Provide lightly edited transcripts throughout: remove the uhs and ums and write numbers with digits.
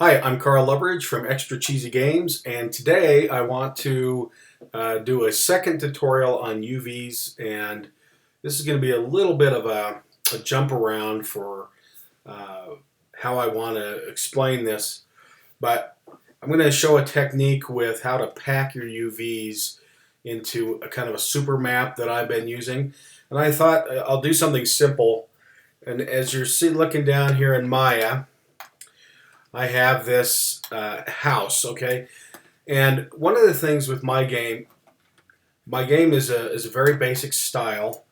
Hi, I'm Carl Loveridge from Extra Cheesy Games, and today I want to do a second tutorial on UVs, and this is going to be a little bit of a jump around for how I want to explain this, but I'm going to show a technique with how to pack your UVs into a kind of a super map that I've been using, and I thought I'll do something simple. And as you're looking down here in Maya, I have this house, okay? And one of the things with my game is a very basic style,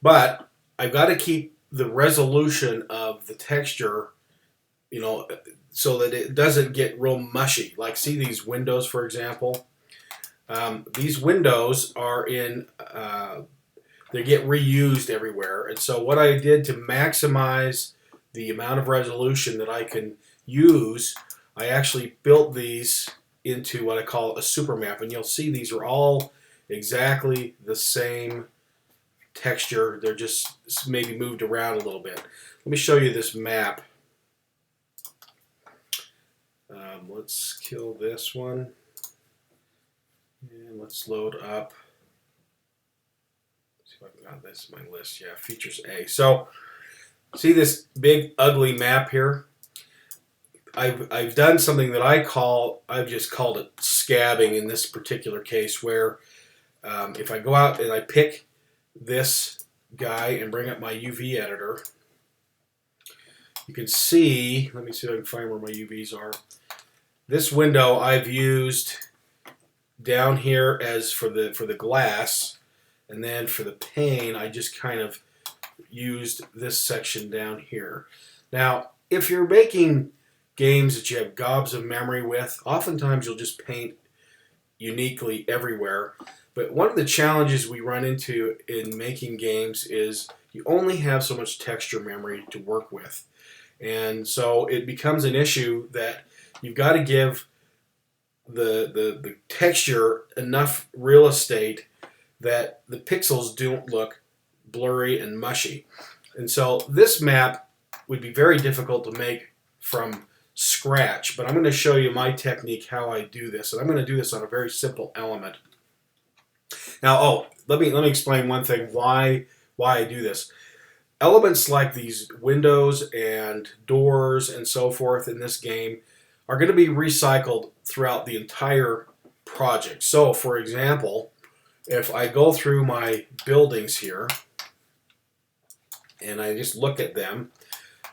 but I've got to keep the resolution of the texture, you know, so that it doesn't get real mushy. Like, see these windows, for example? These windows are they get reused everywhere. And so what I did to maximize the amount of resolution that I can use, I actually built these into what I call a super map, and you'll see these are all exactly the same texture. They're just maybe moved around a little bit. Let me show you this map. Let's kill this one, and let's load up. See if I got this in my list. Yeah, features A. So see this big ugly map here? I've done something that I've just called it scabbing in this particular case, where if I go out and I pick this guy and bring up my UV editor, you can see, let me see if I can find where my UVs are. This window I've used down here as for the glass, and then for the pane I just kind of used this section down here. Now, if you're making games that you have gobs of memory with, oftentimes you'll just paint uniquely everywhere. But one of the challenges we run into in making games is you only have so much texture memory to work with. And so it becomes an issue that you've got to give the texture enough real estate that the pixels don't look blurry and mushy. And so this map would be very difficult to make from scratch, but I'm going to show you my technique how I do this, and I'm going to do this on a very simple element. Now, let me explain one thing why I do this. Elements like these windows and doors and so forth in this game are going to be recycled throughout the entire project. So, for example, if I go through my buildings here and I just look at them,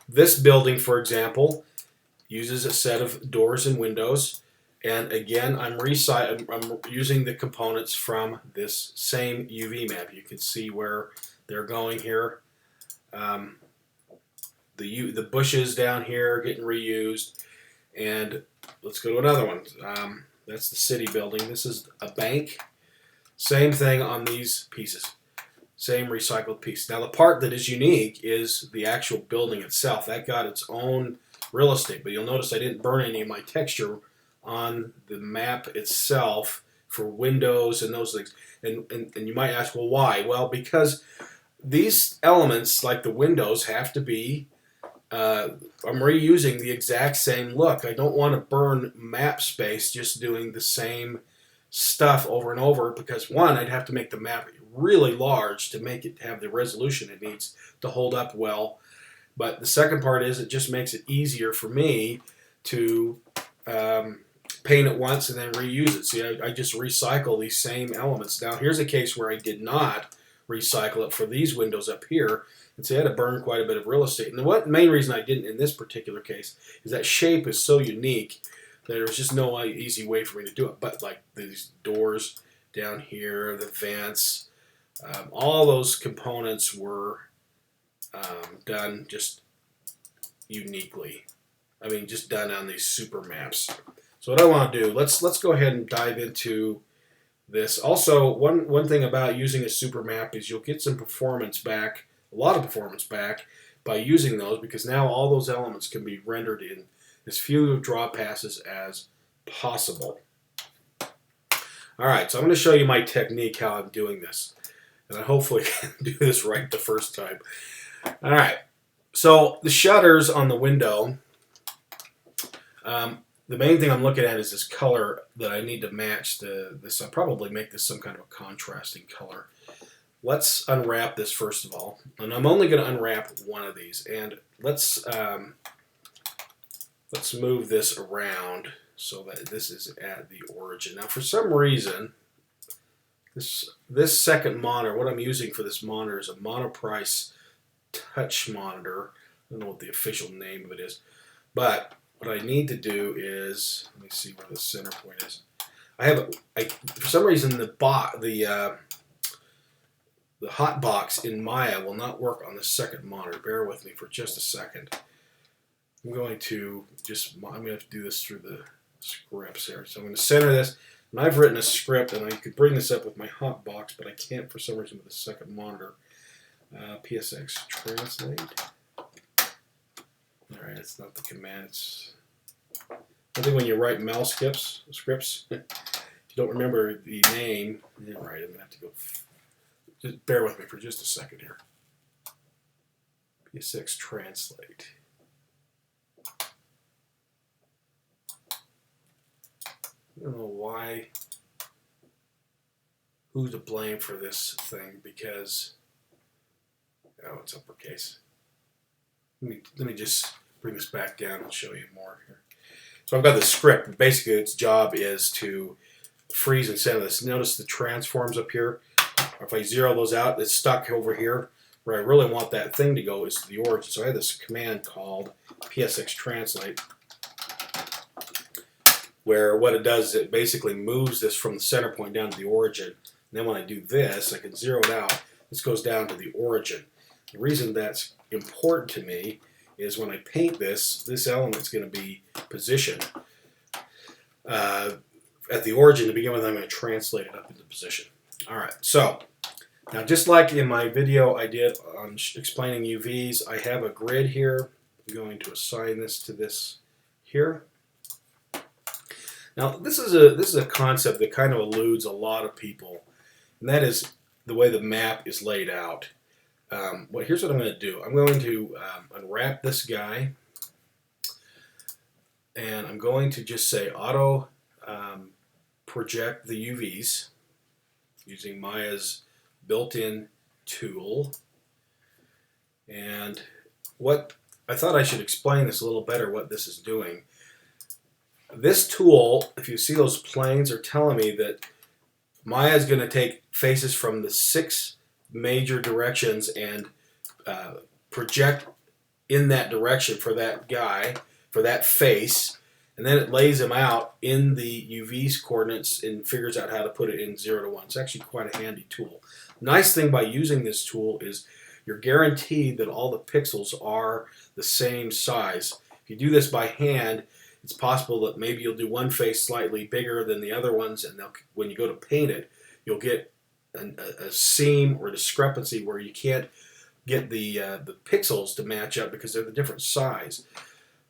this building, for example, uses a set of doors and windows, and again I'm using the components from this same UV map. You can see where they're going here. The bushes down here getting reused, and let's go to another one. That's the city building. This is a bank. Same thing on these pieces. Same recycled piece. Now the part that is unique is the actual building itself. That got its own real estate, but you'll notice I didn't burn any of my texture on the map itself for windows and those things. And you might ask, well, why? Well, because these elements, like the windows, have to be, I'm reusing the exact same look. I don't want to burn map space just doing the same stuff over and over, because one, I'd have to make the map really large to make it have the resolution it needs to hold up well. But the second part is it just makes it easier for me to paint it once and then reuse it. See, I just recycle these same elements. Now, here's a case where I did not recycle it for these windows up here. And so I had to burn quite a bit of real estate. And the main reason I didn't in this particular case is that shape is so unique that there's just no easy way for me to do it. But like these doors down here, the vents, all those components were done just uniquely. I mean, just done on these super maps. So what I want to do, let's go ahead and dive into this. Also, one thing about using a super map is you'll get some performance back, a lot of performance back, by using those, because now all those elements can be rendered in as few draw passes as possible. All right, so I'm going to show you my technique, how I'm doing this. And I hopefully can do this right the first time. All right, so the shutters on the window, The main thing I'm looking at is this color that I need to match this. I'll probably make this some kind of a contrasting color. Let's unwrap this first of all, and I'm only going to unwrap one of these. And let's move this around so that this is at the origin. Now, for some reason, this second monitor, what I'm using for this monitor is a Monoprice touch monitor. I don't know what the official name of it is, but what I need to do is, let me see where the center point is. For some reason the hot box in Maya will not work on the second monitor. Bear with me for just a second. I'm going to have to do this through the scripts here. So I'm going to center this, and I've written a script, and I could bring this up with my hot box, but I can't for some reason with the second monitor. PSX translate. All right, it's not the command. I think when you write mouse scripts, if you don't remember the name, yeah, right, I'm gonna have to go. Just bear with me for just a second here. PSX translate. I don't know why. Who's to blame for this thing? Because it's uppercase. Let me just bring this back down and show you more here. So I've got the script. Basically, its job is to freeze and center this. Notice the transforms up here. If I zero those out, it's stuck over here. Where I really want that thing to go is to the origin. So I have this command called PSX translate, where what it does is it basically moves this from the center point down to the origin. And then when I do this, I can zero it out. This goes down to the origin. The reason that's important to me is when I paint this element's going to be positioned at the origin to begin with. I'm going to translate it up into position. All right, so now just like in my video I did on explaining UVs, I have a grid here. I'm going to assign this to this here. Now this is a concept that kind of eludes a lot of people, and that is the way the map is laid out. Here's what I'm going to do. I'm going to unwrap this guy, and I'm going to just say auto project the UVs using Maya's built-in tool. And I thought I should explain this a little better, what this is doing. This tool, if you see those planes, are telling me that Maya is going to take faces from the 6 major directions and project in that direction for that guy, for that face, and then it lays them out in the UV's coordinates and figures out how to put it in 0 to 1. It's actually quite a handy tool. Nice thing by using this tool is you're guaranteed that all the pixels are the same size. If you do this by hand, it's possible that maybe you'll do one face slightly bigger than the other ones, and when you go to paint it, you'll get a seam or discrepancy where you can't get the pixels to match up because they're the different size.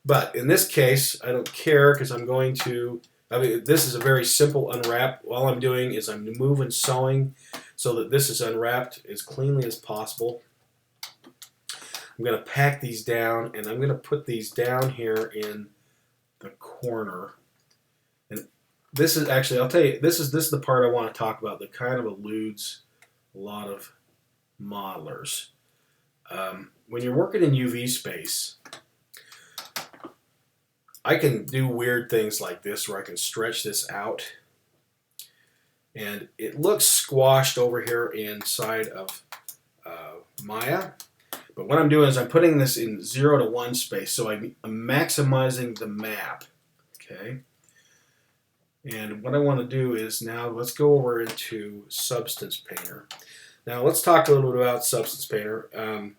But in this case, I don't care because I'm going to, this is a very simple unwrap. All I'm doing is I'm moving sewing so that this is unwrapped as cleanly as possible. I'm going to pack these down, and I'm going to put these down here in the corner. And this is actually, I'll tell you, this is the part I want to talk about that kind of eludes a lot of modelers. When you're working in UV space, I can do weird things like this where I can stretch this out, and it looks squashed over here inside of Maya. But what I'm doing is I'm putting this in 0 to 1 space, so I'm maximizing the map. Okay. And what I want to do is now let's go over into Substance Painter. Now let's talk a little bit about Substance Painter. I'm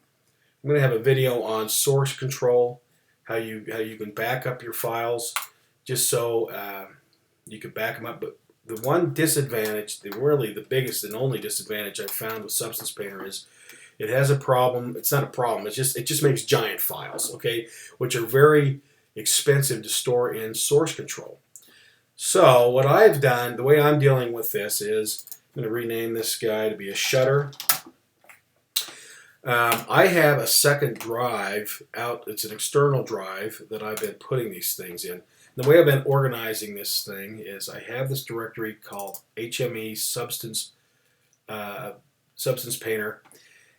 going to have a video on source control, how you can back up your files, just so you can back them up. But the one disadvantage, really the biggest and only disadvantage I've found with Substance Painter is it has a problem. It's not a problem. It just makes giant files, okay, which are very expensive to store in source control. So what I've done, the way I'm dealing with this is I'm going to rename this guy to be a shutter. I have a second drive out. It's an external drive that I've been putting these things in. The way I've been organizing this thing is I have this directory called HME Substance Painter,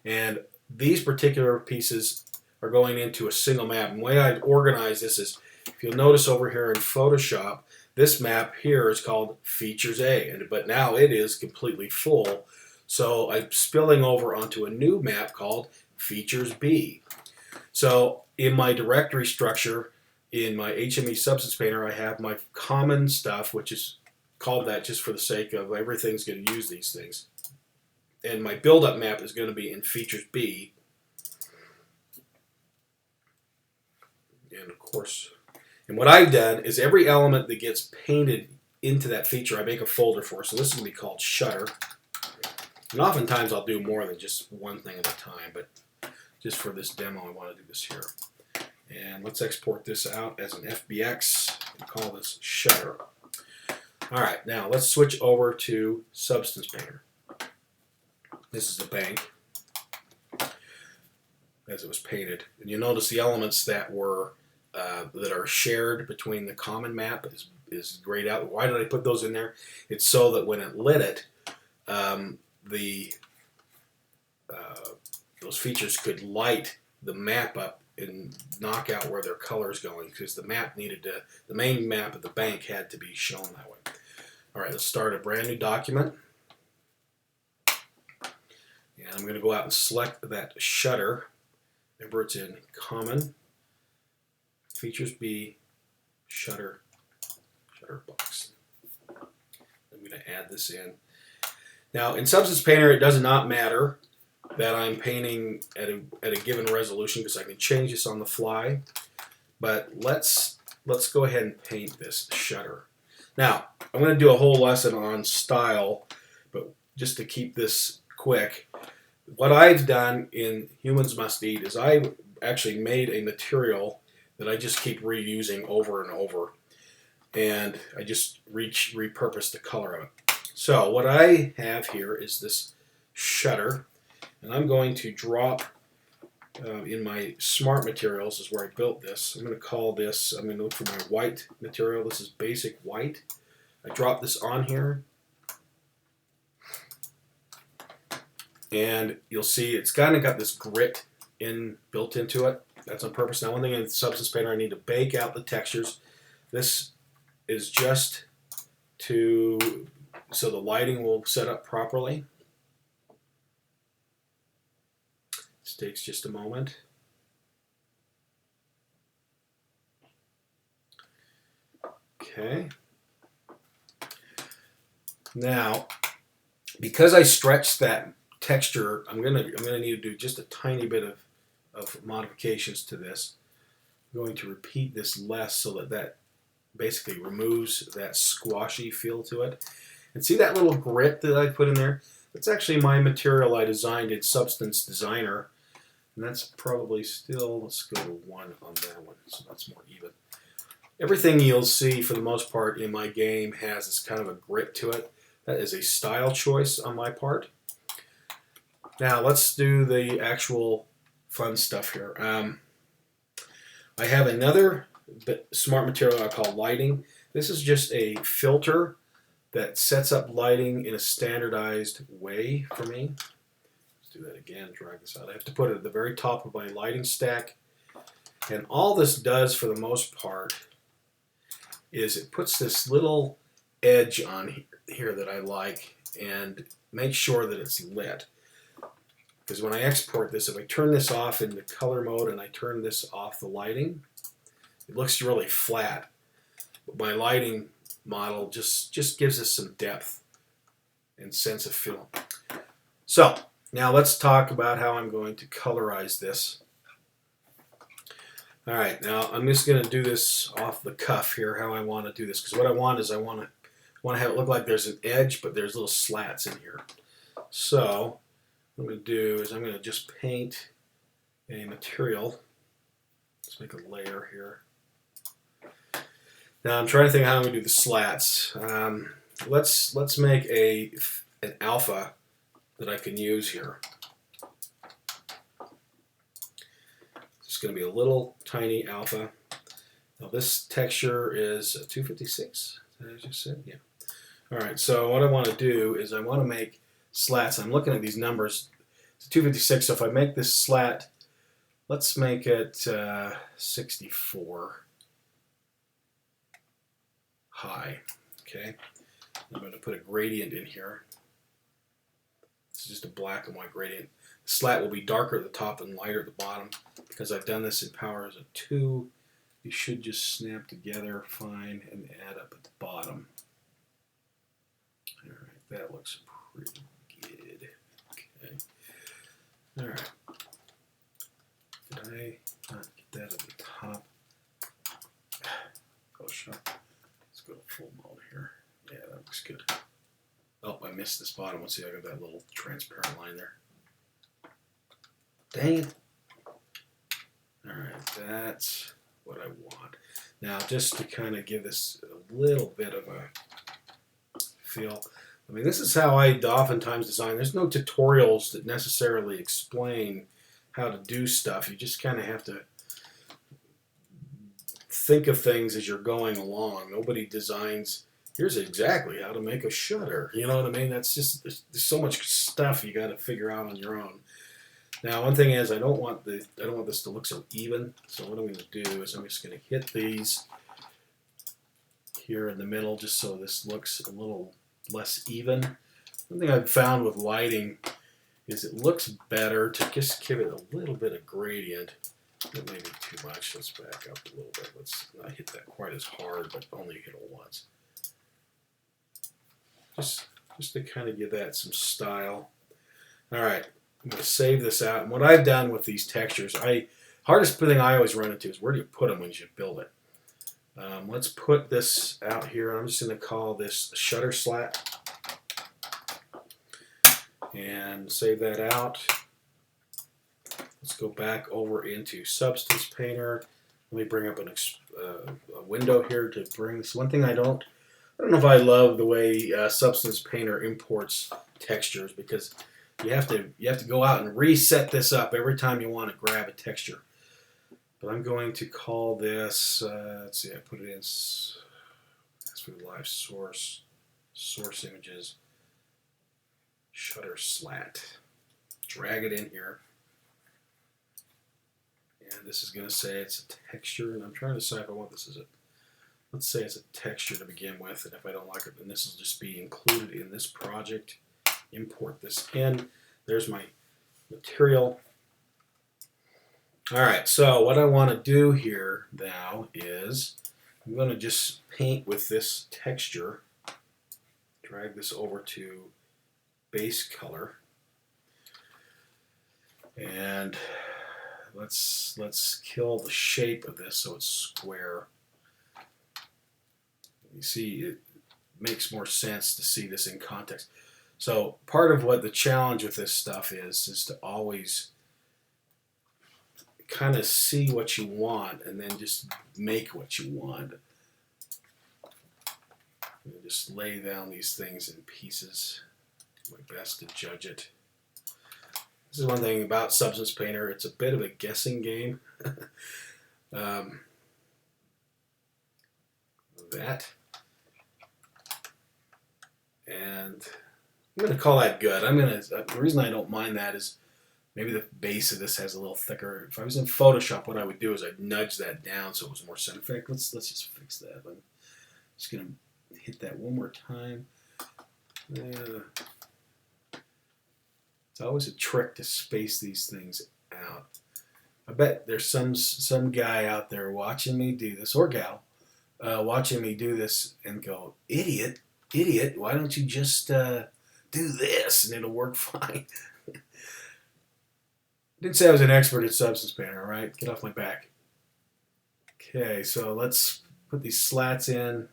and these particular pieces are going into a single map. And the way I organize this is, if you'll notice over here in Photoshop, this map here is called Features A, but now it is completely full. So I'm spilling over onto a new map called Features B. So in my directory structure, in my HME Substance Painter, I have my common stuff, which is called that just for the sake of everything's going to use these things. And my build-up map is going to be in Features B. And of course, and what I've done is every element that gets painted into that feature, I make a folder for. So this is going to be called Shutter. And oftentimes I'll do more than just one thing at a time, but just for this demo, I want to do this here. And let's export this out as an FBX and call this Shutter. All right, now let's switch over to Substance Painter. This is a bank as it was painted, and you notice the elements that were that are shared between the common map is grayed out. Why did I put those in there? It's so that when it lit it, those features could light the map up and knock out where their color is going, because the map needed to, the main map of the bank had to be shown that way. All right, let's start a brand new document. And I'm going to go out and select that shutter. Remember, it's in Common, Features B, Shutter box. I'm going to add this in. Now, in Substance Painter, it does not matter that I'm painting at a given resolution, because I can change this on the fly. But let's go ahead and paint this shutter. Now, I'm going to do a whole lesson on style, but just to keep this quick, what I've done in Humans Must Eat is I actually made a material that I just keep reusing over and over, and I just repurpose the color of it. So what I have here is this shutter, and I'm going to drop in my Smart Materials is where I built this. I'm going to call this, I'm going to look for my white material. This is Basic White. I drop this on here, and you'll see it's kind of got this grit built into it. That's on purpose. Now, one thing in Substance Painter, I need to bake out the textures. This is just so the lighting will set up properly. This takes just a moment. Okay. Now, because I stretched that texture, I'm gonna need to do just a tiny bit of modifications to this. I'm going to repeat this less so that basically removes that squashy feel to it. And see that little grit that I put in there? That's actually my material I designed in Substance Designer. And that's probably still, let's go to 1 on that one, so that's more even. Everything you'll see for the most part in my game has this kind of a grit to it. That is a style choice on my part. Now let's do the actual fun stuff here. I have another smart material I call lighting. This is just a filter that sets up lighting in a standardized way for me. Let's do that again, drag this out. I have to put it at the very top of my lighting stack. And all this does for the most part is it puts this little edge on here that I like and make sure that it's lit. Because when I export this, if I turn this off in the color mode and I turn this off the lighting, it looks really flat. But my lighting model just gives us some depth and sense of feel. So now let's talk about how I'm going to colorize this. All right, now I'm just going to do this off the cuff here, how I want to do this, because what I want is I want to have it look like there's an edge, but there's little slats in here. So what I'm going to do is I'm going to just paint a material. Let's make a layer here. Now I'm trying to think how I'm going to do the slats. Let's make an alpha that I can use here. It's going to be a little tiny alpha. Now this texture is 256. Did I just said? Yeah. All right. So what I want to do is I want to make slats. I'm looking at these numbers. It's 256. So if I make this slat, let's make it 64 high. Okay. I'm going to put a gradient in here. This is just a black and white gradient. The slat will be darker at the top and lighter at the bottom. Because I've done this in power as a 2, you should just snap together fine and add up at the bottom. All right, that looks pretty good. Okay. All right. Did I not get that at the top? Oh, sure. Let's go to full mode here. Yeah, that looks good. Oh, I missed this bottom. Let's see, I got that little transparent line there. Dang it. Alright, that's what I want. Now, just to kind of give this a little bit of a feel, I mean, this is how I oftentimes design. There's no tutorials that necessarily explain how to do stuff. You just kind of have to think of things as you're going along. Nobody designs, here's exactly how to make a shutter. You know what I mean? That's just, there's so much stuff you got to figure out on your own. Now, one thing is I don't want this to look so even. So what I'm going to do is I'm just going to hit these here in the middle just so this looks a little less even. One thing I've found with lighting is it looks better to just give it a little bit of gradient. That may be too much. Let's back up a little bit. Let's not hit that quite as hard, but only hit it once. Just to kind of give that some style. All right. I'm going to save this out. And what I've done with these textures, hardest thing I always run into is where do you put them when you build it? Let's put this out here. I'm just going to call this shutter slat. And save that out. Let's go back over into Substance Painter. Let me bring up a window here to bring this. One thing I don't know if I love the way Substance Painter imports textures, because you have to go out and reset this up every time you want to grab a texture. But I'm going to call this, let's see, I put it in, that's for the live source images, shutter slat. Drag it in here. And this is going to say it's a texture, and I'm trying to decide if I want this as a, let's say it's a texture to begin with, and if I don't like it, then this will just be included in this project. Import this in. There's my material. All right, so what I want to do here now is I'm going to just paint with this texture. Drag this over to base color. And let's kill the shape of this so it's square. You see, it makes more sense to see this in context. So part of what the challenge with this stuff is to always kind of see what you want and then just make what you want. And just lay down these things in pieces. Do my best to judge it. This is one thing about Substance Painter. It's a bit of a guessing game. That. And I'm going to call that good. The reason I don't mind that is maybe the base of this has a little thicker. If I was in Photoshop, what I would do is I'd nudge that down so it was more center. In fact, let's just fix that. I'm just going to hit that one more time. It's always a trick to space these things out. I bet there's some guy out there watching me do this, or gal, watching me do this and go, idiot, why don't you just do this and it'll work fine. I didn't say I was an expert at Substance Painter, all right? Get off my back. Okay, so let's put these slats in.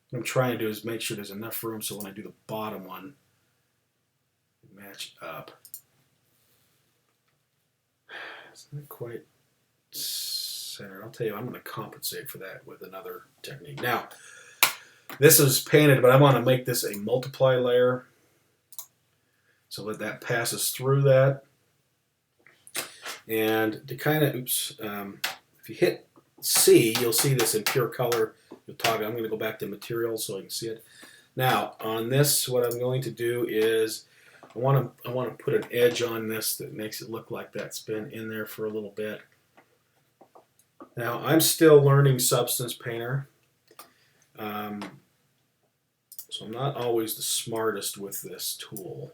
What I'm trying to do is make sure there's enough room so when I do the bottom one, it match up. It's not quite centered. I'll tell you, I'm going to compensate for that with another technique. Now, this is painted, but I want to make this a multiply layer so that passes through that. And to kind of, if you hit C, you'll see this in pure color. You'll toggle. I'm going to go back to materials so I can see it. Now on this, what I'm going to do is I want to put an edge on this that makes it look like that's been in there for a little bit. Now I'm still learning Substance Painter, so I'm not always the smartest with this tool.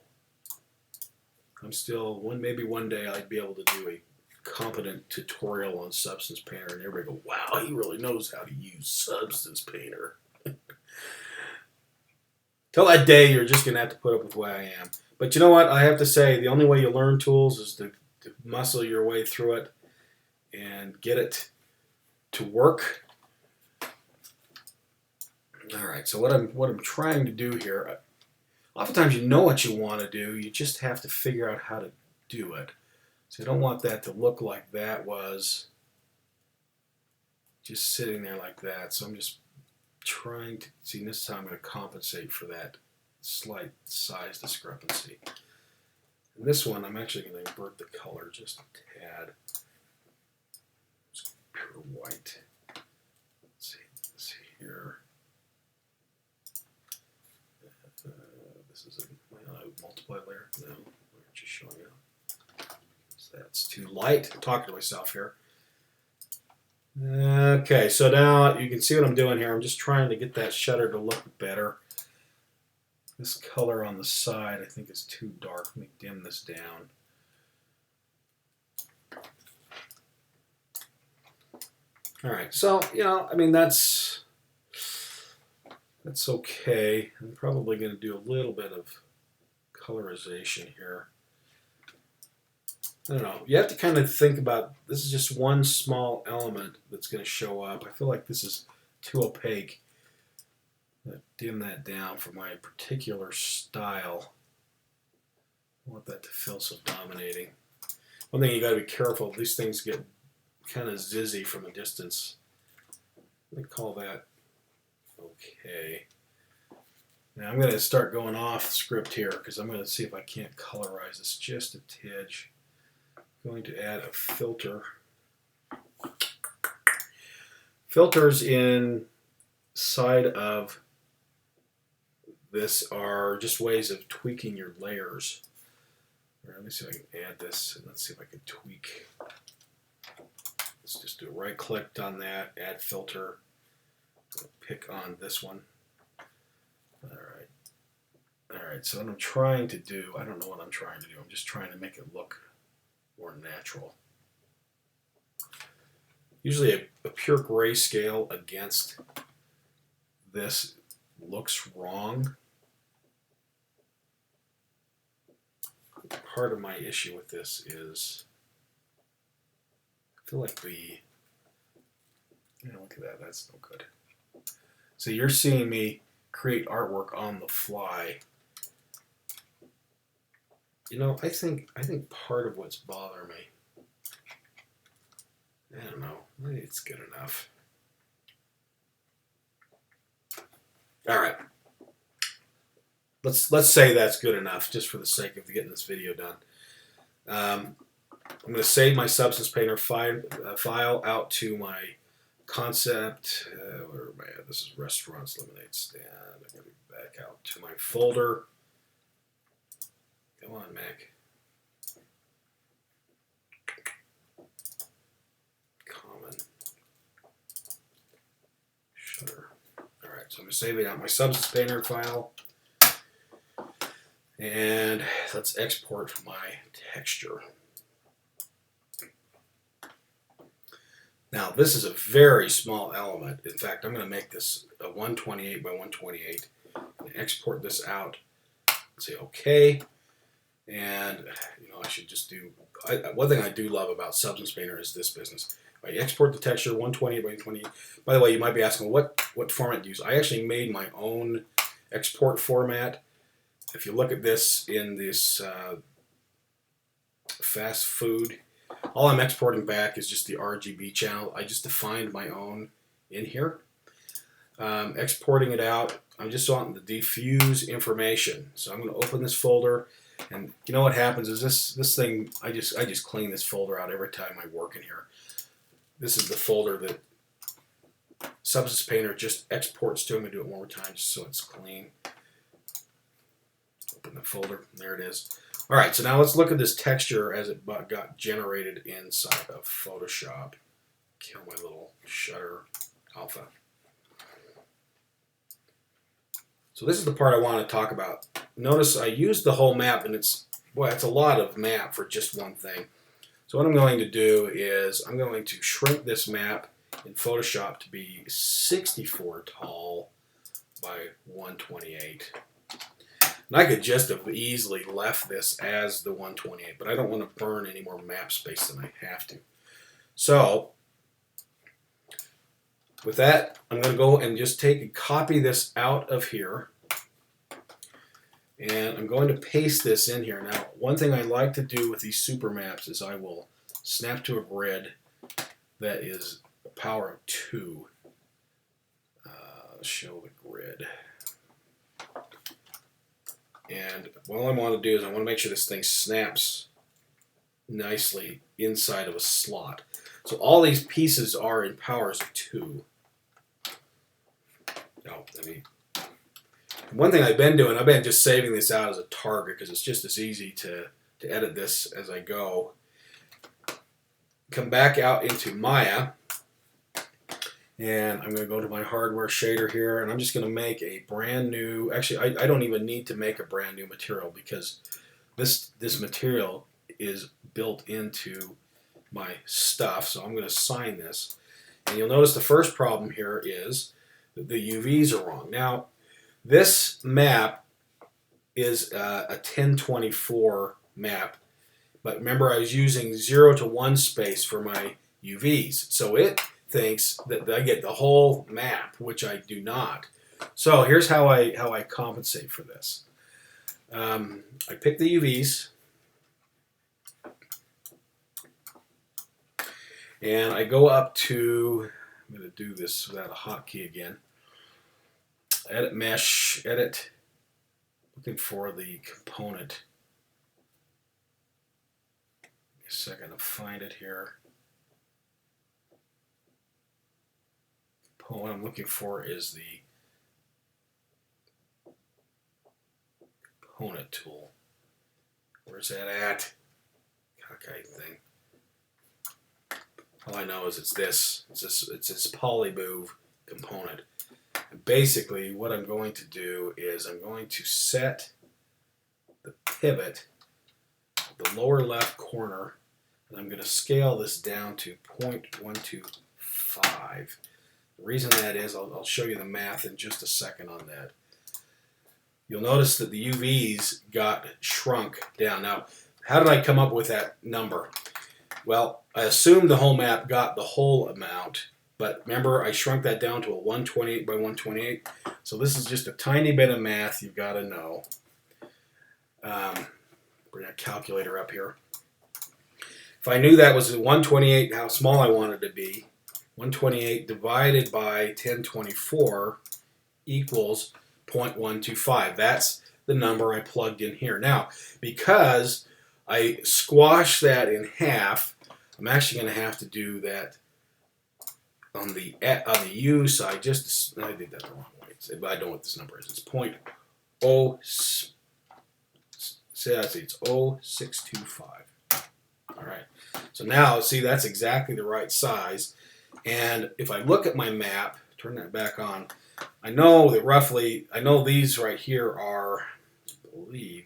I'm still maybe one day I'd be able to do a competent tutorial on Substance Painter, and everybody go, "Wow, he really knows how to use Substance Painter." Till that day, you're just gonna have to put up with the way I am. But you know what? I have to say, the only way you learn tools is to muscle your way through it and get it to work. All right. So what I'm trying to do here. Oftentimes, you know what you want to do. You just have to figure out how to do it. So I don't want that to look like that was just sitting there like that. So I'm just trying to see. This time I'm going to compensate for that slight size discrepancy. And this one, I'm actually going to invert the color just a tad. It's pure white. Let's see here. This is a multiply layer. No, we're just showing up. So that's too light. I'm talking to myself here. Okay, so now you can see what I'm doing here. I'm just trying to get that shutter to look better. This color on the side I think is too dark. Let me dim this down. All right, so I mean that's okay. I'm probably going to do a little bit of colorization here. I don't know. You have to kind of think about, this is just one small element that's going to show up. I feel like this is too opaque. I'm going to dim that down for my particular style. I want that to feel so dominating. One thing you got to be careful, these things get kind of zizzy from a distance. Let me call that okay. Now I'm going to start going off script here because I'm going to see if I can't colorize this just a tidge. I'm going to add a filter. Filters inside of this are just ways of tweaking your layers. Let me see if I can add this, and let's see if I can tweak. Let's just do a right click on that, add filter. I'll pick on this one. All right, so what I'm trying to do, I don't know what I'm trying to do. I'm just trying to make it look more natural. Usually a pure grayscale against this looks wrong. Part of my issue with this is I feel like look at that, that's no good. So you're seeing me create artwork on the fly. I think part of what's bothering me, I don't know, maybe it's good enough. All right. Let's say that's good enough, just for the sake of getting this video done. I'm going to save my Substance Painter file out to my concept. Where am I at? This is Restaurants Lemonade Stand. I'm going to be back out to my folder. Come on, Mac. Common. Shutter. All right, so I'm going to save it out my Substance Painter file. And let's export my texture. Now, this is a very small element. In fact, I'm going to make this a 128 by 128. And export this out. Say OK. And I should just do. One thing I do love about Substance Painter is this business. I export the texture 128 by 128. By the way, you might be asking what format to use. I actually made my own export format. If you look at this in this fast food, all I'm exporting back is just the RGB channel. I just defined my own in here. Exporting it out, I'm just wanting to diffuse information. So I'm going to open this folder. And you know what happens is this thing, I just clean this folder out every time I work in here. This is the folder that Substance Painter just exports to. I'm going to do it one more time just so it's clean. Open the folder. There it is. All right, so now let's look at this texture as it got generated inside of Photoshop. Kill my little shutter alpha. So this is the part I want to talk about. Notice I used the whole map, and it's a lot of map for just one thing. So what I'm going to do is I'm going to shrink this map in Photoshop to be 64 tall by 128. And I could just have easily left this as the 128, but I don't want to burn any more map space than I have to. So with that, I'm going to go and just copy this out of here. And I'm going to paste this in here. Now, one thing I like to do with these super maps is I will snap to a grid that is a power of 2. Show the grid. And what I want to do is I want to make sure this thing snaps nicely inside of a slot. So all these pieces are in powers of 2. Now, one thing I've been doing, I've been just saving this out as a target because it's just as easy to edit this as I go. Come back out into Maya, and I'm going to go to my hardware shader here, and I'm just going to make a brand new, actually I don't even need to make a brand new material because this material is built into my stuff. So I'm going to sign this, and you'll notice the first problem here is that the UVs are wrong. Now this map is a 1024 map, but remember I was using 0 to 1 space for my UVs, so it thinks that I get the whole map, which I do not. So here's how I compensate for this. I pick the UVs, and I go up to, I'm going to do this without a hotkey again. Edit mesh, edit, looking for the component. Give me a second to find it here. What I'm looking for is the component tool. Where's that at? Cockeyed thing. All I know is it's this. It's this polymove component. And basically, what I'm going to do is I'm going to set the pivot at the lower left corner, and I'm going to scale this down to 0.125. The reason that is, I'll show you the math in just a second on that. You'll notice that the UVs got shrunk down. Now, how did I come up with that number? Well, I assumed the whole map got the whole amount, but remember I shrunk that down to a 128 by 128. So this is just a tiny bit of math you've got to know. Bring a calculator up here. If I knew that was a 128, how small I wanted to be, 128 divided by 1024 equals 0.125. That's the number I plugged in here. Now, because I squashed that in half, I'm actually going to have to do that on the U side. I did that the wrong way. But I don't know what this number is. It's 0.0. It's 0.625. All right. So now, see, that's exactly the right size. And if I look at my map, turn that back on, I know that roughly, I know these right here are, I believe,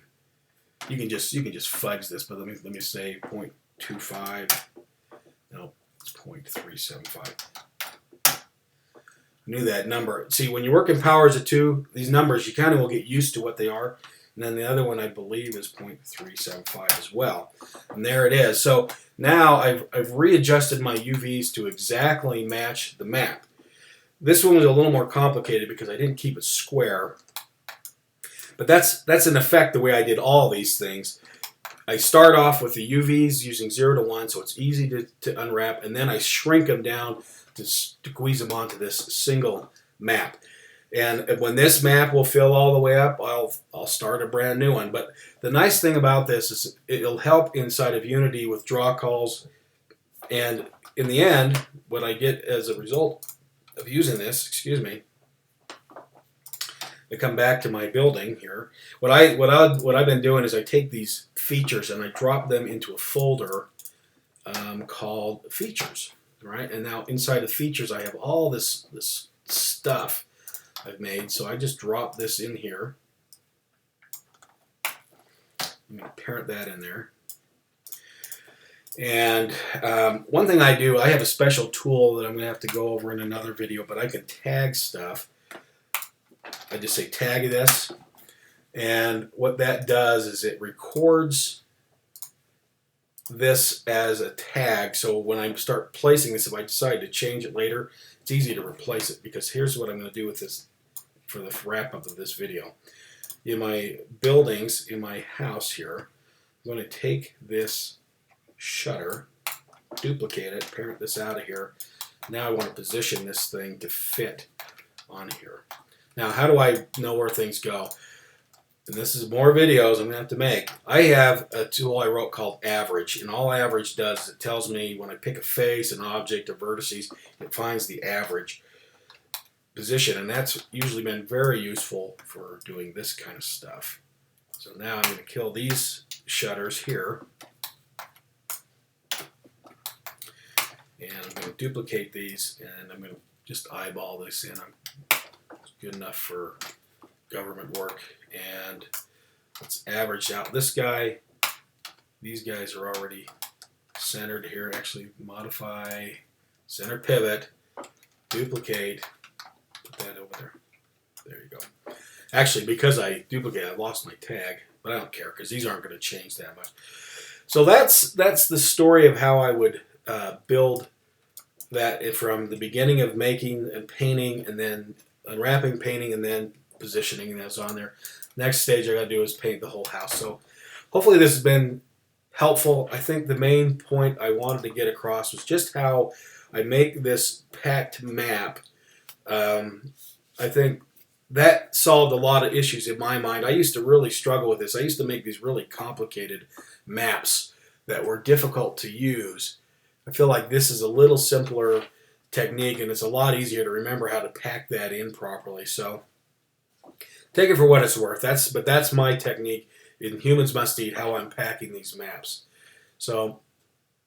you can just fudge this, but let me say 0.25. No, it's 0.375. I knew that number. See, when you work in powers of 2, these numbers, you kind of will get used to what they are. And then the other one, I believe, is 0.375 as well. And there it is. So now I've readjusted my UVs to exactly match the map. This one was a little more complicated because I didn't keep it square. But that's in effect the way I did all these things. I start off with the UVs using 0 to 1, so it's easy to unwrap, and then I shrink them down to squeeze them onto this single map. And when this map will fill all the way up, I'll start a brand new one. But the nice thing about this is it'll help inside of Unity with draw calls. And in the end, what I get as a result of using this, excuse me, I come back to my building here. What I've been doing is I take these features and I drop them into a folder called features, right? And now inside of features, I have all this stuff I've made. So I just drop this in here. Let me parent that in there. And one thing I do, I have a special tool that I'm going to have to go over in another video, but I can tag stuff. I just say tag this, and what that does is it records this as a tag. So when I start placing this, if I decide to change it later, it's easy to replace it, because here's what I'm going to do with this for the wrap up of this video. In my buildings, in my house here, I'm going to take this shutter, duplicate it, parent this out of here. Now I want to position this thing to fit on here. Now, how do I know where things go? And this is more videos I'm going to have to make. I have a tool I wrote called Average, and all Average does is it tells me when I pick a face, an object, or vertices, it finds the average position, and that's usually been very useful for doing this kind of stuff. So now I'm going to kill these shutters here, and I'm going to duplicate these, and I'm going to just eyeball this in. It's good enough for government work, and let's average out this guy. These guys are already centered here. Actually, modify, center pivot, duplicate, put that over there. There you go. Actually, because I duplicate, I lost my tag, but I don't care because these aren't going to change that much. So that's the story of how I would build that from the beginning of making and painting, and then unwrapping, painting, and then positioning that's on there. Next stage I got to do is paint the whole house. So hopefully this has been helpful. I think the main point I wanted to get across was just how I make this packed map. I think that solved a lot of issues in my mind. I used to really struggle with this. I used to make these really complicated maps that were difficult to use. I feel like this is a little simpler technique, and it's a lot easier to remember how to pack that in properly. So take it for what it's worth. That's my technique in Humans Must Eat, how I'm packing these maps. So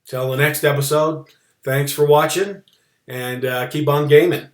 till the next episode, thanks for watching, and keep on gaming.